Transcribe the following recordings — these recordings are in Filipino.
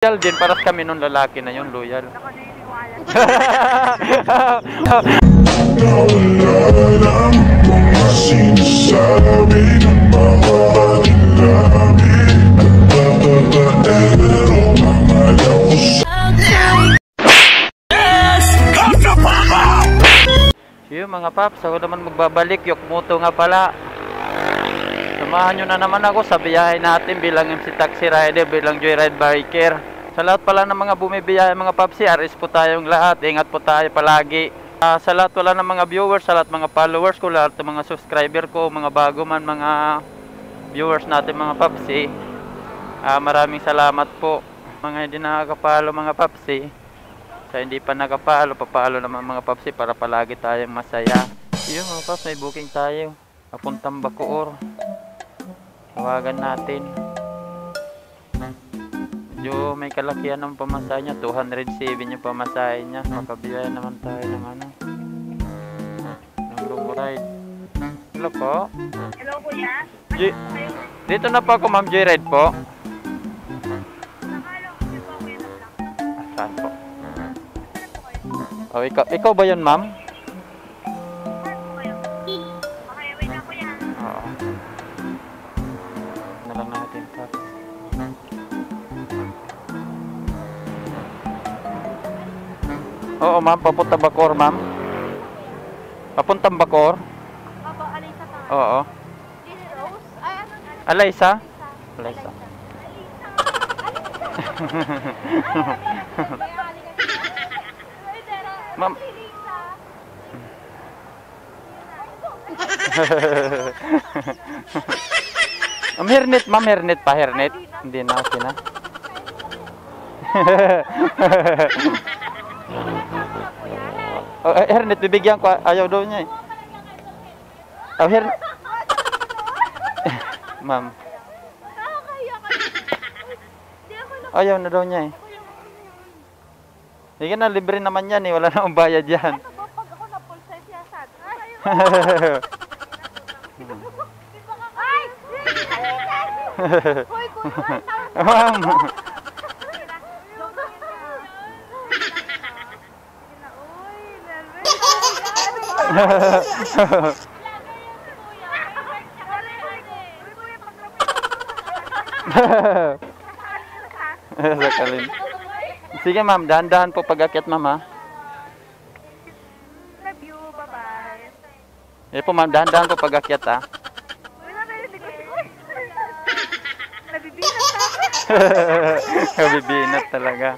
Loyal din, paras kami nung lalaki na yun, loyal. Ako naniniwala. Yung mga paps, ako naman magbabalik, Yokmoto nga pala. Samahan nyo na naman ako sa biyahe natin bilang MC Taxi Rider, bilang Joyride Biker. Sa lahat pala ng mga bumibiyahe mga papsi, RS po tayong lahat. Ingat po tayo palagi. Sa lahat pala ng mga viewers, sa lahat mga followers ko, lahat ng mga subscriber ko, mga bago man mga viewers natin mga papsi. Maraming salamat po. Mga hindi nakakapalo mga papsi. Sa hindi pa nakapalo, papalo naman mga papsi para palagi tayong masaya. Yun mga paps, may booking tayo. Papuntang Bacoor. Tawagan natin. Medyo may kalakihan ng pamasahe niya. 207 yung pamasahe niya. Makabiyaya naman tayo ng ano, ng long ride. Hello po. Hello kuya. Dito na po ako ma'am, Joyride po. Nakala ko po kuya na lang. Saan po? Oh, ikaw ba yun ma'am? Saan po kayo? Okay, wait na kuya. Oo. Na lang natin pa. Oo ma'am, papunta Bacoor ma'am. Papuntang Bacoor? Opo, Alaysa pa. Oo. Lily Rose? Ay, ano? Alaysa? Alaysa. Ma'am. Hernet ma'am, hernet pa, hernet. Hindi na, okay na. Oh, hernet, bibigyan ko. Ayaw daw niya eh. Oh, hernet. Ma'am. Ayaw na daw niya eh. Sige na, libre naman yan eh. Wala na akong bayad yan. Ano ba pag ako na-pulsa siya sa atin? Ay! Hoy, kuya! Ma'am. Sakalin. Sige ma'am, dahan-dahan po pag-akyat ma'am ha. Love you, bye-bye. Eh po ma'am, dahan-dahan po pag-akyat ha. Nabibinat na ako. Kabibinat talaga.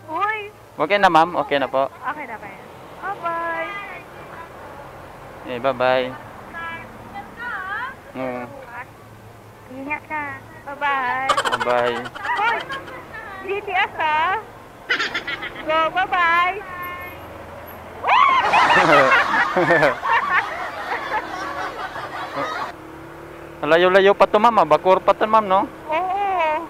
Uy! Okay na ma'am, okay na po. Okay na ba yan? Bye-bye! Eh, bye-bye. Ingat ka. Bye-bye! Bye-bye. Hoy! DTS ha? Go, bye-bye! Layo-layo pa to ma'am, Bacoor pa to ma'am, no? Oo.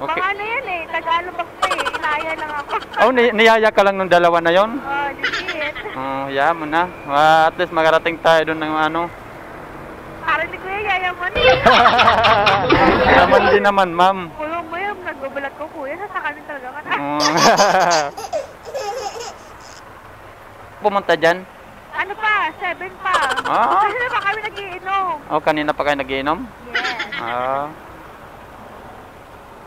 Okay. Mga ano yan eh, Tagalog pa eh. Inaya lang ako. Oh, niyaya ka lang ng dalawa na yon? Oh, legit. Oh, yeah mo na. At least makarating tayo doon ng ano. Parang di ko yung yayaman. Naman din naman, ma'am. Kulong mo yung nagbabalat ko kuya. Sasakanin talaga ka na. Pumunta dyan? Ano pa? 7 pa. Ah? Kasi na pa kami nagiinom. Oh, kanina pa kayo nagiinom? Yes. Ah.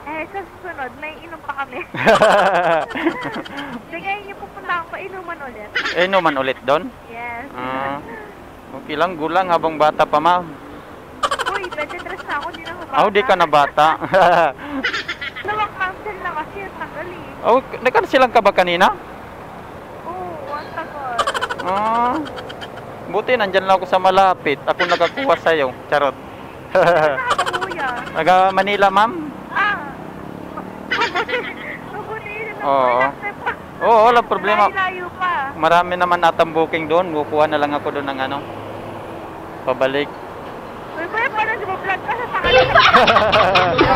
Eh, sa susunod, may inom pa kami. Hindi ngayon yung pupunta ako pa inuman ulit. Inuman ulit doon? Yes. Okay lang, gulang habang bata pa ma'am. Uy, 23 na ako, di na ako bata. Oh, di ka na bata. Nawak cancel na kasi yung tagal eh. Oh, nagkansilang ka ba kanina? Oo, ang tagal. Buti nandyan lang ako sa malapit. Ako nakakuha sa'yo. Charot. Nakakabuya. Taga Manila ma'am? Mabuti yun. Oo. Oo, walang problema. Layo pa. Marami naman natang booking doon. Kukuha na lang ako doon ng ano. Pabalik. Uy, kuya, parang dumablog ka sa sakalit.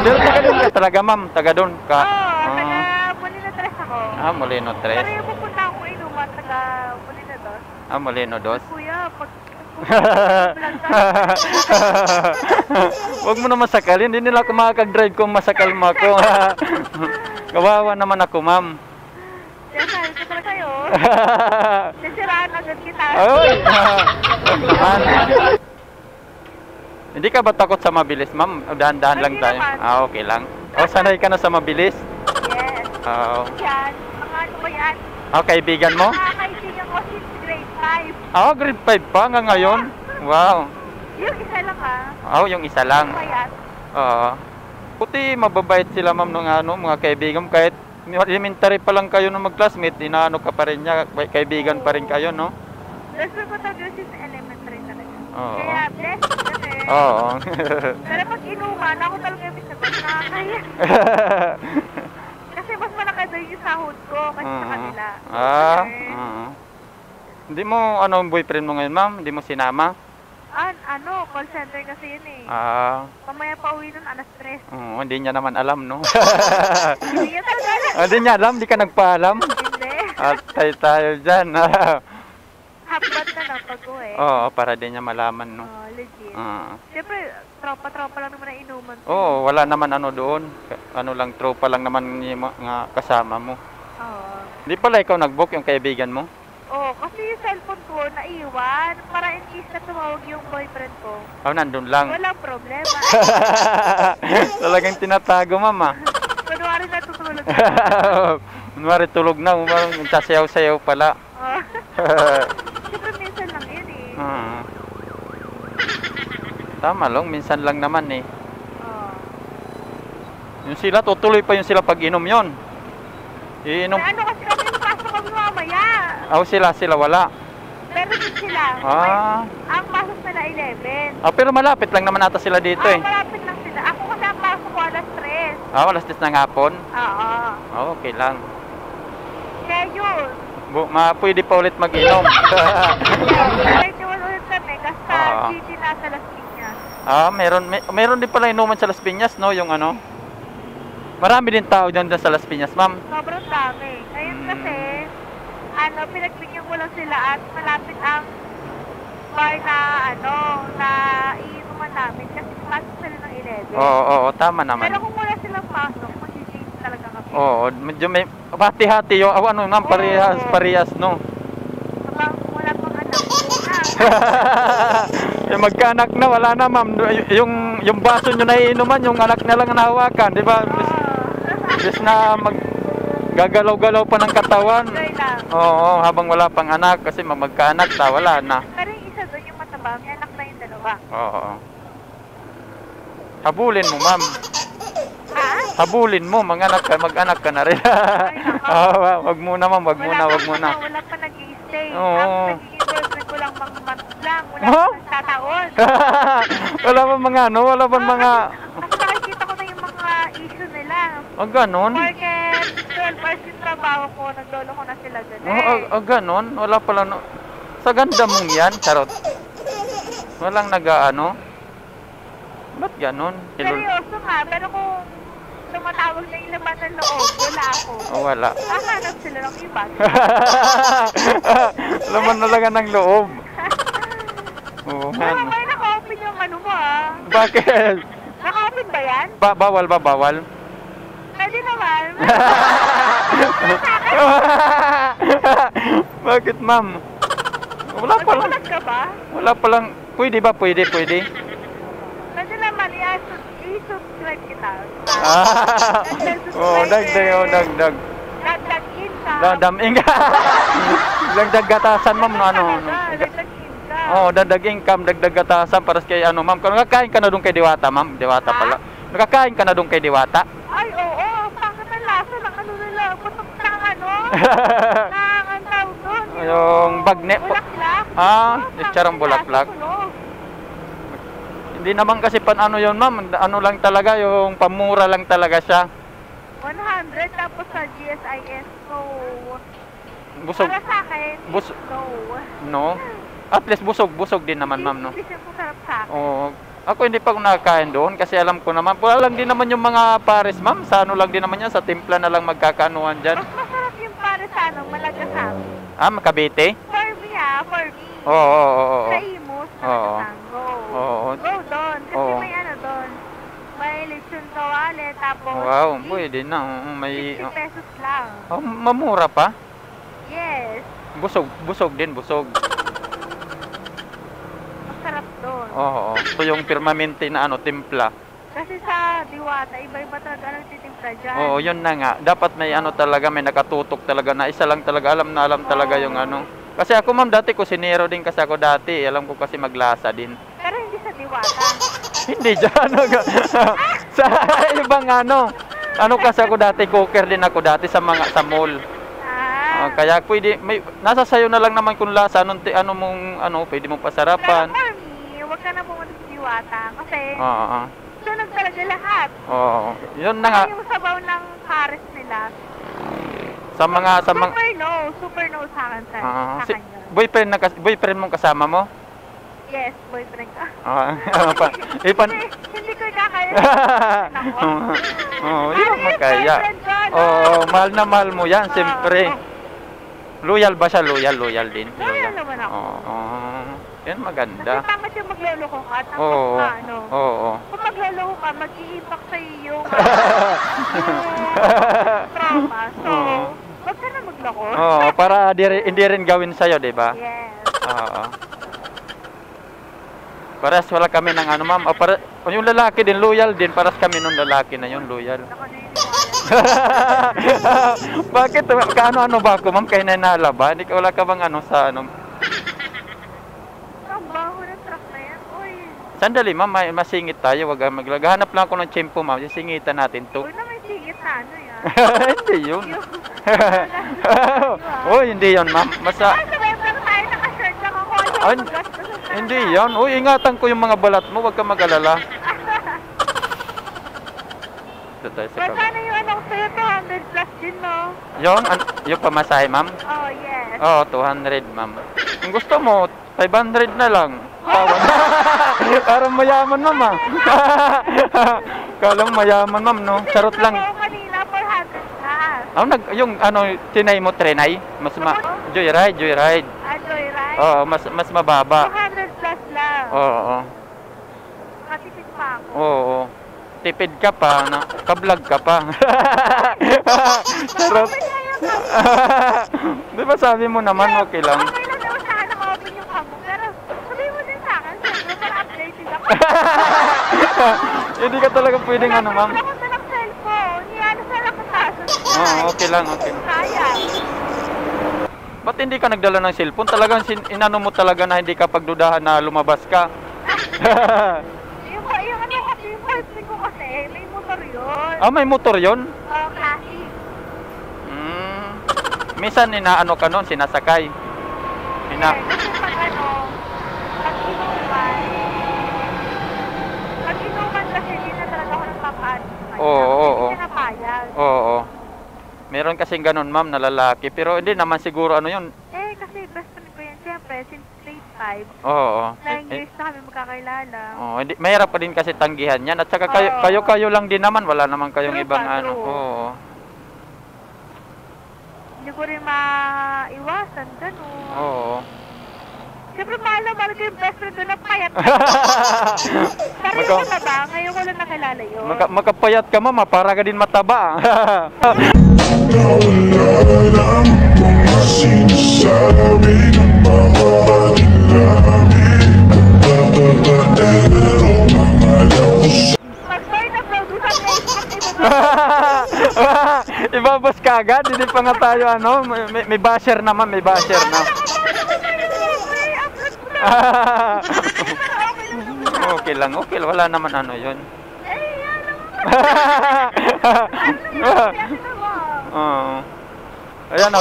Pero taga doon ka talaga ma'am. Taga doon ka. Oo, taga Molino 3 ako. Molino Pero 3. yung pupunta akong inuman, taga Molino 2. Molino 2. Kuya, pag Huwag mo naman sakalin, hindi nila ako makakag-drive kung masakal mo ako. Kawawa naman ako, ma'am. Kaya sabi ko talaga kayo. Sisiraan agad kita. Ay! Huwag naman. Hindi ka ba takot sa mabilis, ma'am? Dahan-dahan lang Hindi tayo. naman. Okay lang. Sanay ka na sa mabilis? Yes. Oo. Yan. Mga ano ba yan? Kaibigan mo? Mga kaibigan ko since grade 5. Grade 5 pa hanggang ngayon? Wow. Yung isa lang Yung isa lang. Ano ba yan? Oo. Puti mababait sila, ma'am, ng mga kaibigan. Kahit elementary pa lang kayo nung mag-classmate, inaano ka pa rin niya, kaibigan pa rin kayo, no? Gusto ko talaga since elementary talaga. Oo. Kaya blessed kami. Oo. Pero pag inuman, ako talaga yung sagot nakakaya. Kasi mas malaki doon yung sahod ko kasi sa kanila. Oo. Hindi mo, ang boyfriend mo ngayon, ma'am? Hindi mo sinama? Call center kasi yun eh. Mamaya pa uwi nun, alas 3. Hindi niya naman alam, no? Hindi niya talaga alam. Hindi niya alam, hindi ka nagpaalam. Hindi. At tayo dyan. Hapbat na lang pag uwi. Oo, para din niya malaman, no? Legit. Ah. Siyempre, tropa-tropa lang naman na inuman. Oo, wala naman doon. Tropa lang naman yung mga kasama mo. Oo. Hindi pala ikaw nag-book yung kaibigan mo? Oo, kasi yung cellphone ko naiwan. Para in case na tumawag yung boyfriend ko. Nandun lang. Walang problema. Talagang tinatago, mama. Kunwari natutulog. Kunwari tulog na, sasayaw-sayaw pala. Oo. Siyempre minsan lang yun eh. Tama lang, minsan lang naman eh. Oo. Yung sila, tutuloy pa yung sila pag inom yon. Iinom. May ano kasi kami yung pasok kami mamaya. Sila wala. Pero din sila. Ang pasok nila 11. Pero malapit lang naman ata sila dito eh. Malapit lang sila. Ako kasi ang pasok ko alas 3. Alas 10 ng hapon? Oo. Okay lang. Kaya yun. Pwede pa ulit mag-inom. Medyo ulit kami kasi GT nasa Las Piñas. Meron din pala inuman sa Las Piñas, no? Yung ano? Marami din tao dyan sa Las Piñas, ma'am. Sobrang dami. Ngayon kasi, pinagbigyan ko lang sila at malapit ang bar na iinuman namin kasi pasok sila ng 11. Oo, tama naman. Pero kung wala silang pasok, mag-change talaga kami. Oo, medyo may hati-hati yung, ma'am, parehas, no? Wala pang anak na. Yung magkaanak na, wala na, ma'am. Yung baso nyo na iinuman, yung anak na lang ang hawakan, di ba? Bis na gagalaw-galaw pa ng katawan. Oo, habang wala pang anak, kasi magkaanak wala na. Pero yung isa doon, yung mataba, may anak na yung dalawa. Oo. Habulin mo, ma'am. Habulin mo, mag-anak ka na rin. Wag muna, ma'am, wag muna. Wala pa nag-i-stay. Oo. Ang nagiging boyfriend ko lang pang month lang. Wala pa nagtataon. Wala ba mga... Kasi nakikita ko na yung mga issue nila. Ganon? Market, 12 hours yung trabaho ko, naglolo ko na sila dun Ganon? Wala pala, no? Sa ganda mong yan, charot. Walang Ba't ganon? Seryoso nga, pero kung tumatawag na yung laman ng loob, wala ako. Wala. Hahanap sila ng iba. Laman na lang ng loob. Pero may naka-open yung mo Bakit? Naka-open ba yan? Bawal ba? Bawal? Pwede naman. Bakit, ma'am? Wala pa lang. Nagpapalag ka ba? Wala pa lang. Pwede ba? Pwede. Pwede naman, i-subscribe kita. Dagdag. Dagdag income. Dadaming ka. Dagdag gatasan, ma'am, no? Dagdag income. Dagdag income, dagdag gatasan para kay ma'am. Kung nakakain ka na doon kay Diwata, ma'am. Diwata pala. Nakakain ka na doon kay Diwata? Ay, oo. Bakit ang lasa ng nila? Putok ng ang tawag doon. Yung bagne. Bulaklak. Charang bulaklak. Hindi naman kasi yun, ma'am. Lang talaga, yung pamura lang talaga siya. 100 tapos sa GSIS. So, busog. para sa akin, No? At least busog din naman, ma'am, no? Hindi siya sarap sa akin. Oo. Ako hindi pa ako nakakain doon kasi alam ko naman. Wala lang din naman yung mga pares, ma'am. Sa lang din naman yan. Sa timpla na lang magkakaanuhan dyan. Mas masarap yung para sa Malagasang. Cavite? For me, for me. Oo. Sa Imus, Oo. Tango. Oo. Go doon. Kasi Oo. may ano doon. May lechon kawali, tapos Wow, pwede na. Oo, may 60 pesos lang. mamura pa. Yes. Busog din, busog. Masarap doon. Oo. Ito yung permanente na timpla. Kasi sa Diwata, iba-iba talaga ang nagtitimpla dyan. Oo, yun na nga. Dapat may talaga, may nakatutok talaga na isa lang talaga. Alam na alam talaga yung ano. Kasi ako ma'am dati kusinero din kasi ako dati. Alam ko kasi maglasa din. Pero hindi sa Diwata. Hindi dyan. Sa ibang Ano kasi ako dati, cooker din ako dati sa mall. Kaya pwede, nasa sayo na lang naman kung lasa. Pwede mong pasarapan. Pero for me, huwag ka na pumunta sa Diwata. Kasi Oo. sunog talaga lahat. Oo. Yun na nga. Yung sabaw ng pares nila. Super no sa akin sa Si kanya. boyfriend mong kasama mo? Yes, boyfriend ka. Hindi ko kakaya. Hindi mo makaya. Mahal na mahal mo yan, siyempre. Loyal ba siya? Loyal din. Loyal naman ako. Yan maganda. Kasi tama siya magloloko ka at Oo. kung magloloko ka, mag-i-impact sa'yo yung trauma. So, wag ka na magloko. Para hindi rin gawin sa'yo, di ba? Yes. Oo. Paras wala kami ng ma'am. Yung lalaki din, loyal din. Paras kami nung lalaki na yun, loyal. Ako na yun. Bakit? Kaano ba ako, ma'am? Kaya nalaba? Wala ka bang sa Ang baho ng truck na yan. Uy. Sandali, ma'am. Masingit tayo. Wag maghanap lang ako ng tiyempo, ma'am. Singitan natin to. Uy, na may singit na yan. Hindi yun. Hindi yun, ma'am. Sabay pa tayo naka-shirt lang ako. Hindi yan. Ingatan ko yung mga balat mo. Huwag ka mag-alala. Ito tayo sa Magkano yung sa'yo? 200 plus din, no? Yung pamasahe, ma'am? Oh, yes. 200, ma'am. Kung gusto mo, 500 na lang. Parang mayaman, ma'am, Kalang mayaman, ma'am, no? Charot lang. Ako kanina, 400 plus. Yung tinay mo, trenay? Joyride. Joyride? Oo, mas mababa. 200 plus lang. Oo. Matipid pa ako. Oo. Tipid ka pa, ka-vlog ka pa. Charot. Di ba sabi mo naman, okay lang. Okay lang naman sa akin naka-open yung cam mo. Pero sabihin mo din sa akin, siyempre para updated ako. Hindi ka talaga pwedeng ma'am. Wala akong dalang cellphone. Sa lang sa Okay lang. Sayang. Ba't hindi ka nagdala ng cellphone? Talagang inano mo talaga na hindi ka pagdudahan na lumabas ka. Yung boyfriend ko kasi, may motor yun. May motor yun? Classic. Minsan ka nun, sinasakay. Kasi pag inuman kasi hindi na talaga ako nagpapaan. Oo. Hindi na napayag. Oo. Meron kasing ganun, ma'am, na lalaki. Pero hindi naman siguro yun. Kasi best friend ko yan, siyempre, since grade 5. Oo. 9 years na kami magkakailala. Mahirap pa din kasi tanggihan yan. At saka kayo lang din naman. Wala naman kayong True ibang pa, true. Oo. Hindi ko rin maiwasan, gano'n. Oo. Siyempre, mahal ko yung best friend ko na payat. Pero Magka- yung mataba, ngayon ko lang nakilala yun. Makapayat ka, mama. Para ka din mataba. Alam mo nga sinasabi ng mga ilalim. Pero mamalaw ko sa Mag-boy na produce ang Facebook, Ibabas ka agad. Hindi pa nga tayo may basher naman. May basher na. Okay lang. Wala naman yun. Oo. Ayan,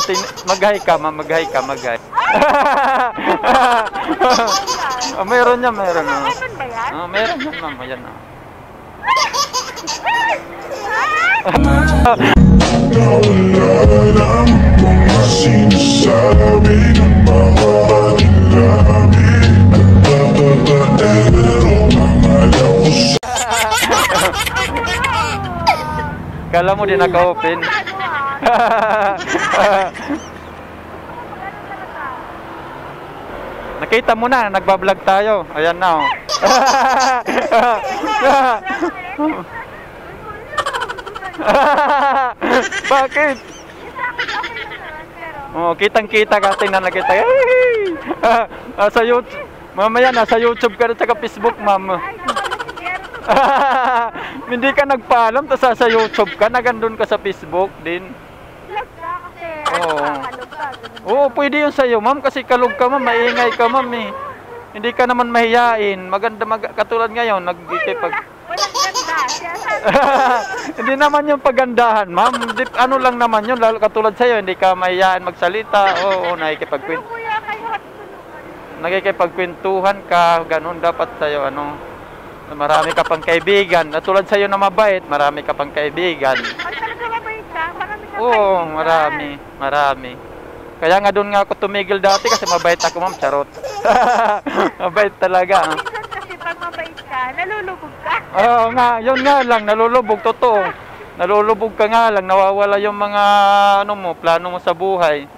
mag-hi ka, ma'am. Mag-hi. Meron yan. Meron ba yan? Meron yan, ma'am. Ayan, alam mo nga sinasabi ng mga ilalim. Pero mamalaw ko sa Kala mo din naka-open. Nakita mo na, nagbablog tayo. Ayan na, oh. Bakit? Oh, kitang-kita ka, tingnan na kita. Sa YouTube. Mamaya nasa YouTube ka rin sa Facebook, ma'am. Hindi ka nagpaalam, tapos sa YouTube ka, nagandun ka sa Facebook din. Oo. Oo, pwede yun sa'yo, ma'am, kasi kalog ka, ma'am, maingay ka, ma'am, eh. Hindi ka naman mahiyain. Maganda, katulad ngayon, nagkikipag... Walang ganda. Hindi naman yung pagandahan, ma'am. Ano lang naman yun, lalo katulad sa'yo, hindi ka mahiyain magsalita. Oo, nakikipagkwentuhan ka, ganun dapat sa'yo, ano. Marami ka pang kaibigan. Katulad sa'yo na mabait, marami ka pang kaibigan. Talaga mabait ka? Marami kang Oo, kaibigan. marami. Kaya nga doon nga ako tumigil dati kasi mabait ako, ma'am. Charot. Mabait talaga. Minsan kasi pag mabait ka, nalulubog ka. Oo nga, yun nga lang, nalulubog, totoo. Nalulubog ka nga lang, nawawala yung mga ano mo, plano mo sa buhay.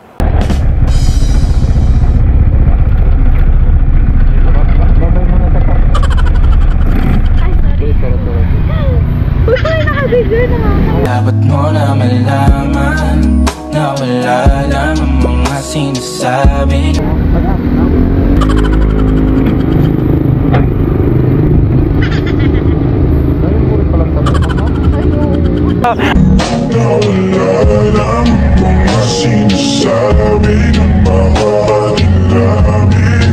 Dapat mo na malaman na wala lang ang mga sinasabi. Na wala lang mga sinasabi ng maaaring lamin.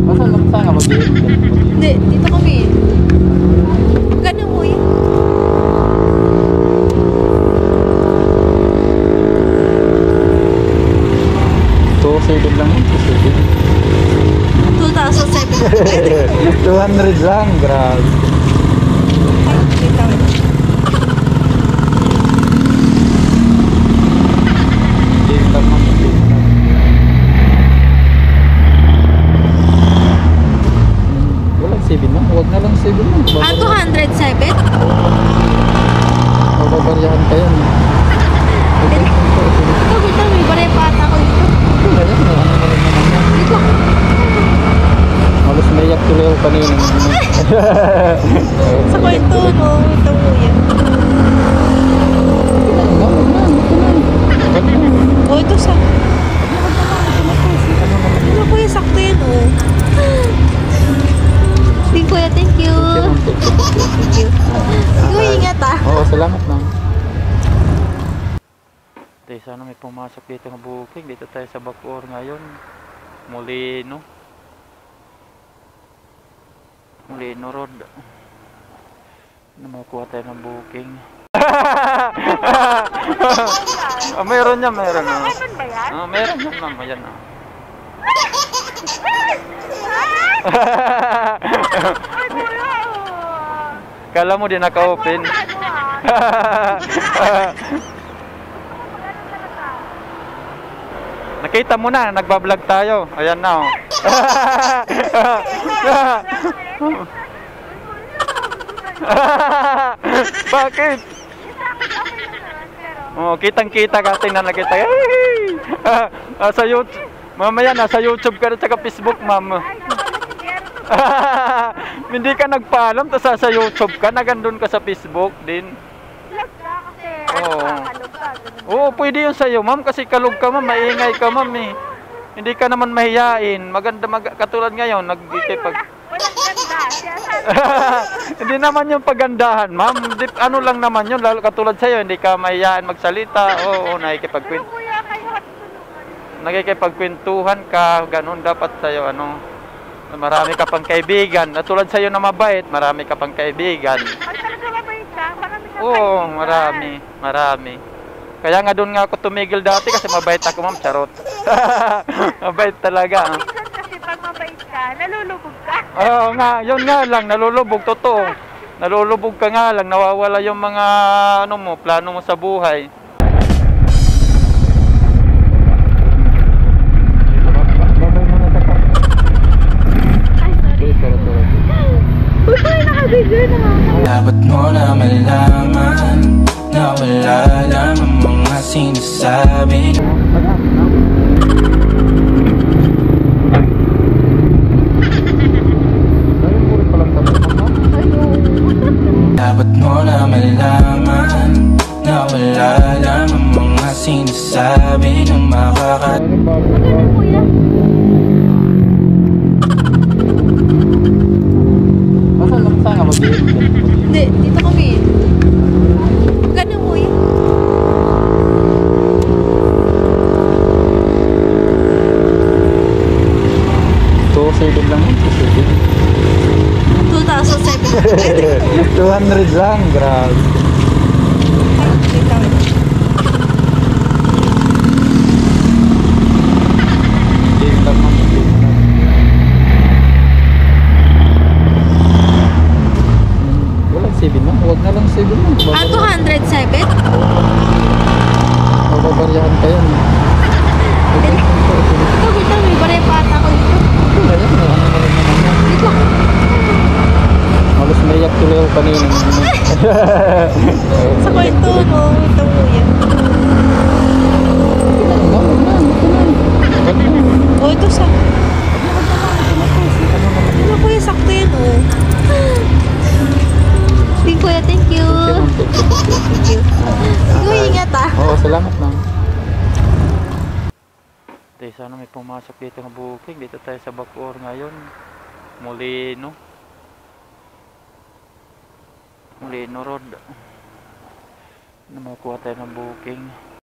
Masa lang saan ka mag-iit? Hindi, dito kami. Ganun mo yun. Lang 2007. 200 lang, grabe. Walang 7 na, huwag na lang 7 na. 207? Mababaryahan ka yan. Ito, dito, may baray pata ko dito. Dito. Halos naiyak tuloy ako kanina. Sa kwento, no? Ito mo yan. Oh, ito sa... Ano po yung sakto yan, oh. Thank you, thank you. Thank you. Ikaw, ingat, ah. Oo, salamat lang. Sana may pumasok dito ng booking. Dito tayo sa Bacoor ngayon. Molino Road. Makuha tayo ng booking. Meron yan. Meron ba yan? Meron yan, ma'am. Ayan na. Kala mo din naka-open. Nakita mo na, nagbablog tayo. Ayan na, oh. Bakit? Oh, kitang-kita ka, tingnan na kita. Sa YouTube. Mamaya nasa YouTube ka rin sa Facebook, ma'am. Hindi ka nagpaalam, tapos sa YouTube ka, nagandun ka sa Facebook din. Oo. Oo, pwede yun sa'yo, ma'am, kasi kalog ka, ma'am, maingay ka, ma'am, eh. Hindi ka naman mahiyain. Maganda, katulad ngayon, nagkikipag... Walang ganda. Hindi naman yung pagandahan, ma'am. Ano lang naman yun, lalo katulad sa'yo, hindi ka mahiyain magsalita. Oo, nakikipagkwentuhan ka, ganun dapat sa'yo, ano. Marami ka pang kaibigan. Katulad sa'yo na mabait, marami ka pang kaibigan. Talaga mabait ka? Marami kang Oo, kaibigan. marami. Kaya nga doon nga ako tumigil dati kasi mabait ako, ma'am. Charot. Mabait talaga. Minsan kasi pag mabait ka, nalulubog ka. Oo nga, yun nga lang, nalulubog, totoo. Nalulubog ka nga lang, nawawala yung mga ano mo, plano mo sa buhay. Dapat mo na malaman na wala lang ang mga sinasabi. Dapat mo na malaman na wala lang ang mga sinasabi ng Hindi, dito kami. Ganun mo yun. lang. 2,700. 200 lang, grabe. Wait lang. Walang 7 lang, huwag na lang 7 lang. 207? Mababaryahan pa yan. Ito, may baray pa ata ko dito. Dito. Halos naiyak tuloy ako kanina. Sa kwento, no? Ito mo yan. Oh, ito sa... Ano kuya, sakto yan, oh. Thank kuya, thank you. Thank you. Kuya, ingat ah. Oo, salamat na. Tayo sana may pumasok dito ng booking. Dito tayo sa Bacoor ngayon. Molino Road. Na makuha tayo ng booking.